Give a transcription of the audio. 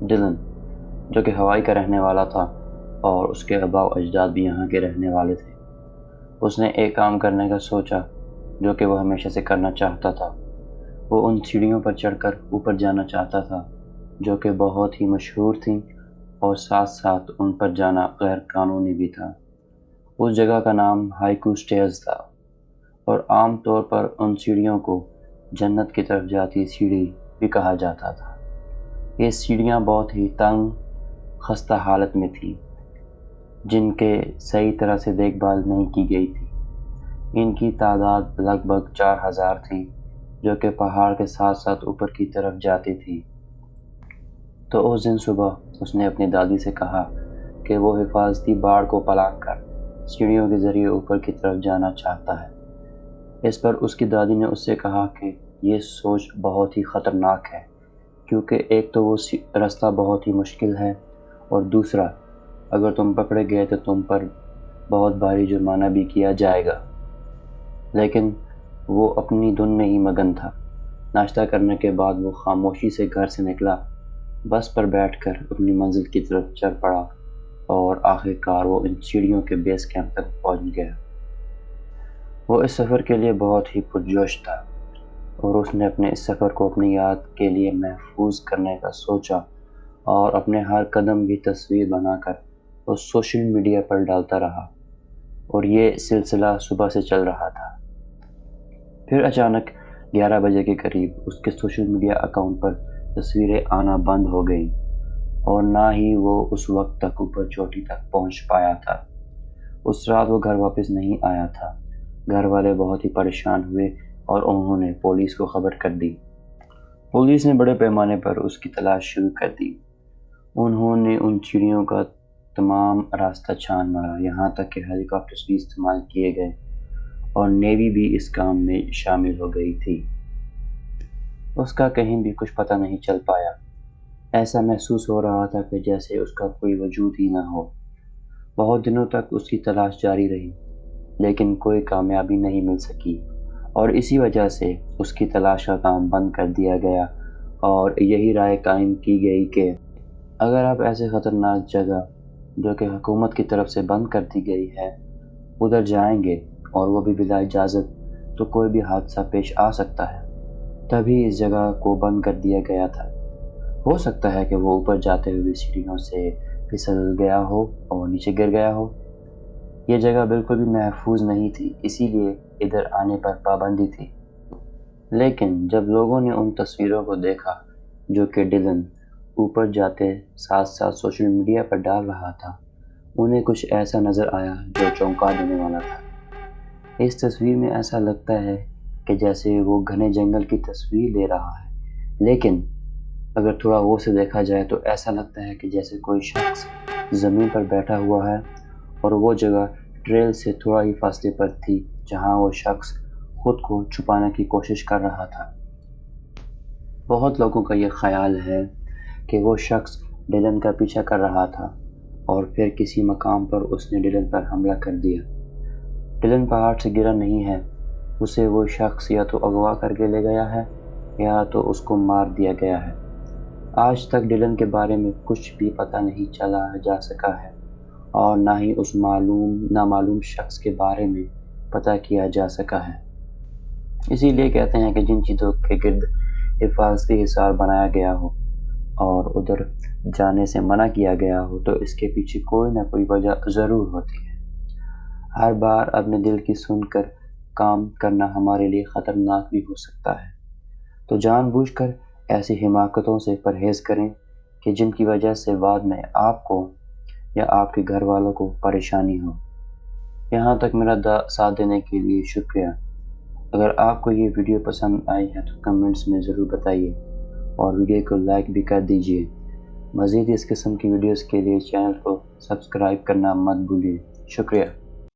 Dillon جو کہ ہوائی کا رہنے والا تھا اور اس کے آباء و اجداد بھی یہاں کے رہنے والے تھے، اس نے ایک کام کرنے کا سوچا جو کہ وہ ہمیشہ سے کرنا چاہتا تھا۔ وہ ان سیڑھیوں پر چڑھ کر اوپر جانا چاہتا تھا جو کہ بہت ہی مشہور تھیں اور ساتھ ساتھ ان پر جانا غیر قانونی بھی تھا۔ اس جگہ کا نام ہائیکو سٹیئرز تھا اور عام طور پر ان سیڑھیوں کو جنت کی طرف جاتی سیڑھی بھی کہا جاتا تھا۔ یہ سیڑھیاں بہت ہی تنگ خستہ حالت میں تھیں جن کے صحیح طرح سے دیکھ بھال نہیں کی گئی تھی۔ ان کی تعداد لگ بھگ 4000 تھی جو کہ پہاڑ کے ساتھ ساتھ اوپر کی طرف جاتی تھی۔ تو اس دن صبح اس نے اپنی دادی سے کہا کہ وہ حفاظتی باڑ کو پلانگ کر سیڑھیوں کے ذریعے اوپر کی طرف جانا چاہتا ہے۔ اس پر اس کی دادی نے اس سے کہا کہ یہ سوچ بہت ہی خطرناک ہے، کیونکہ ایک تو وہ راستہ بہت ہی مشکل ہے اور دوسرا اگر تم پکڑے گئے تو تم پر بہت بھاری جرمانہ بھی کیا جائے گا۔ لیکن وہ اپنی دھن میں ہی مگن تھا۔ ناشتہ کرنے کے بعد وہ خاموشی سے گھر سے نکلا، بس پر بیٹھ کر اپنی منزل کی طرف چل پڑا اور آخر کار وہ ان سیڑھیوں کے بیس کیمپ تک پہنچ گیا۔ وہ اس سفر کے لیے بہت ہی پرجوش تھا اور اس نے اپنے اس سفر کو اپنی یاد کے لیے محفوظ کرنے کا سوچا اور اپنے ہر قدم کی تصویر بنا کر وہ سوشل میڈیا پر ڈالتا رہا، اور یہ سلسلہ صبح سے چل رہا تھا۔ پھر اچانک 11 بجے کے قریب اس کے سوشل میڈیا اکاؤنٹ پر تصویریں آنا بند ہو گئیں اور نہ ہی وہ اس وقت تک اوپر چوٹی تک پہنچ پایا تھا۔ اس رات وہ گھر واپس نہیں آیا تھا۔ گھر والے بہت ہی پریشان ہوئے اور انہوں نے پولیس کو خبر کر دی۔ پولیس نے بڑے پیمانے پر اس کی تلاش شروع کر دی۔ انہوں نے ان سیڑھیوں کا تمام راستہ چھان مارا، یہاں تک کہ ہیلی کاپٹرز بھی استعمال کیے گئے اور نیوی بھی اس کام میں شامل ہو گئی تھی۔ اس کا کہیں بھی کچھ پتہ نہیں چل پایا۔ ایسا محسوس ہو رہا تھا کہ جیسے اس کا کوئی وجود ہی نہ ہو۔ بہت دنوں تک اس کی تلاش جاری رہی لیکن کوئی کامیابی نہیں مل سکی، اور اسی وجہ سے اس کی تلاش کا کام بند کر دیا گیا اور یہی رائے قائم کی گئی کہ اگر آپ ایسے خطرناک جگہ جو کہ حکومت کی طرف سے بند کر دی گئی ہے ادھر جائیں گے اور وہ بھی بلا اجازت تو کوئی بھی حادثہ پیش آ سکتا ہے۔ تبھی اس جگہ کو بند کر دیا گیا تھا۔ ہو سکتا ہے کہ وہ اوپر جاتے ہوئے سیڑھیوں سے پھسل گیا ہو اور نیچے گر گیا ہو۔ یہ جگہ بالکل بھی محفوظ نہیں تھی، اسی لیے ادھر آنے پر پابندی تھی۔ لیکن جب لوگوں نے ان تصویروں کو دیکھا جو کہ ڈلن اوپر جاتے ساتھ ساتھ سوشل میڈیا پر ڈال رہا تھا، انہیں کچھ ایسا نظر آیا جو چونکا دینے والا تھا۔ اس تصویر میں ایسا لگتا ہے کہ جیسے وہ گھنے جنگل کی تصویر لے رہا ہے، لیکن اگر تھوڑا غور سے دیکھا جائے تو ایسا لگتا ہے کہ جیسے کوئی شخص زمین پر بیٹھا ہوا ہے اور وہ جگہ ٹریل سے تھوڑا ہی فاصلے پر تھی جہاں وہ شخص خود کو چھپانے کی کوشش کر رہا تھا۔ بہت لوگوں کا یہ خیال ہے کہ وہ شخص ڈلن کا پیچھا کر رہا تھا اور پھر کسی مقام پر اس نے ڈلن پر حملہ کر دیا۔ ڈلن پہاڑ سے گرا نہیں ہے، اسے وہ شخص یا تو اغوا کر کے لے گیا ہے یا تو اس کو مار دیا گیا ہے۔ آج تک ڈلن کے بارے میں کچھ بھی پتہ نہیں چلا جا سکا ہے اور نہ ہی اس نامعلوم شخص کے بارے میں پتہ کیا جا سکا ہے۔ اسی لیے کہتے ہیں کہ جن چیزوں کے گرد حفاظتی حصار بنایا گیا ہو اور ادھر جانے سے منع کیا گیا ہو تو اس کے پیچھے کوئی نہ کوئی وجہ ضرور ہوتی ہے۔ ہر بار اپنے دل کی سن کر کام کرنا ہمارے لیے خطرناک بھی ہو سکتا ہے، تو جان بوجھ کر ایسی حماقتوں سے پرہیز کریں کہ جن کی وجہ سے بعد میں آپ کو یا آپ کے گھر والوں کو پریشانی ہو۔ یہاں تک میرا ساتھ دینے کے لیے شکریہ۔ اگر آپ کو یہ ویڈیو پسند آئی ہے تو کمنٹس میں ضرور بتائیے اور ویڈیو کو لائک بھی کر دیجیے۔ مزید اس قسم کی ویڈیوز کے لیے چینل کو سبسکرائب کرنا مت بھولیے۔ شکریہ۔